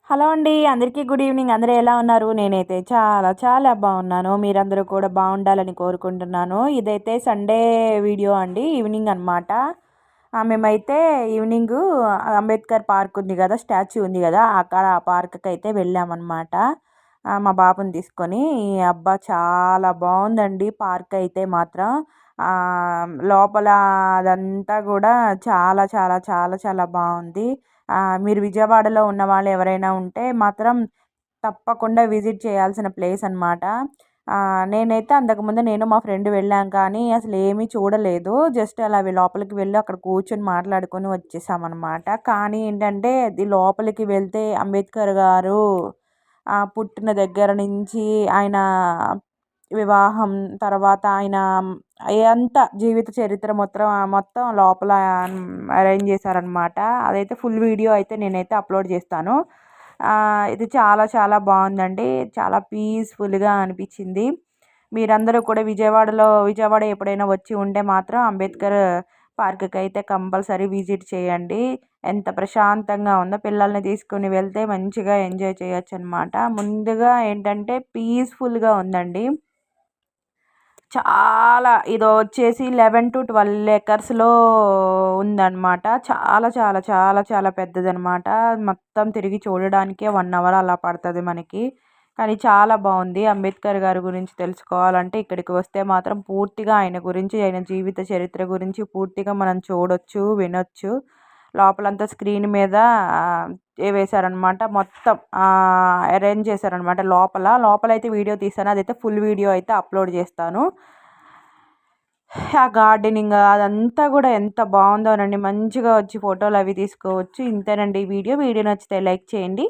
Hello అండి. అందరికీ good evening. అందరూ ఎలా ఉన్నారు? నేనైతే చాలా చాలా బాగున్నాను. మీరందరూ కూడా బాగుండాలని కోరుకుంటున్నాను. ఇదైతే సండే వీడియో అండి. ఈవినింగ్ అనమాట. మేమైతే ఈవినింగు అంబేద్కర్ పార్క్ ఉంది కదా! స్టాచ్యూ ఉంది కదా! అక్కడ ఆ పార్క్‌కి అయితే వెళ్ళామన్నమాట. మా బాబుని తీసుకొని. అబ్బా! చాలా బాగుందండి పార్క్ అయితే మాత్రం. లోపల అదంతా కూడా చాలా చాలా చాలా చాలా బాగుంది. మీరు విజయవాడలో ఉన్నవాళ్ళు ఎవరైనా ఉంటే మాత్రం తప్పకుండా విజిట్ చేయాల్సిన ప్లేస్ అనమాట. నేనైతే అంతకుముందు నేను మా ఫ్రెండ్ వెళ్ళాం కానీ అసలు ఏమీ చూడలేదు. జస్ట్ అలా లోపలికి వెళ్ళి అక్కడ కూర్చొని మాట్లాడుకొని వచ్చేసామన్నమాట. కానీ ఏంటంటే అది లోపలికి వెళ్తే అంబేద్కర్ గారు పుట్టిన దగ్గర నుంచి ఆయన వివాహం తర్వాత ఆయన అంతా జీవిత చరిత్ర మొత్తం మొత్తం లోపల అరేంజ్ చేశారనమాట. అదైతే ఫుల్ వీడియో అయితే నేనైతే అప్లోడ్ చేస్తాను. ఇది చాలా చాలా బాగుందండి. చాలా పీస్ఫుల్గా అనిపించింది. మీరందరూ కూడా విజయవాడ ఎప్పుడైనా వచ్చి ఉంటే మాత్రం అంబేద్కర్ పార్క్కి అయితే కంపల్సరీ విజిట్ చేయండి. ఎంత ప్రశాంతంగా ఉందో, పిల్లల్ని తీసుకుని వెళ్తే మంచిగా ఎంజాయ్ చేయొచ్చు అనమాట. ముందుగా ఏంటంటే పీస్ఫుల్గా ఉందండి. చాలా ఇది వచ్చేసి 11-12 ఎకర్స్‌లో ఉందన్నమాట. చాలా చాలా చాలా చాలా పెద్దదనమాట. మొత్తం తిరిగి చూడడానికే 1 అవర్ అలా పడతది మనకి. కానీ చాలా బాగుంది. అంబేద్కర్ గారి గురించి తెలుసుకోవాలంటే ఇక్కడికి వస్తే మాత్రం పూర్తిగా ఆయన గురించి, ఆయన జీవిత చరిత్ర గురించి పూర్తిగా మనం చూడొచ్చు, వినొచ్చు. లోపలంతా స్క్రీన్ మీద వేశారనమాట. మొత్తం అరేంజ్ చేశారనమాట లోపలైతే వీడియో తీశాను. అదైతే ఫుల్ వీడియో అయితే అప్లోడ్ చేస్తాను. ఆ గార్డెనింగ్ అదంతా కూడా ఎంత బాగుందోనండి. మంచిగా వచ్చి ఫోటోలు అవి తీసుకోవచ్చు. ఇంతేనండి ఈ వీడియో. వీడియో నచ్చితే లైక్ చేయండి.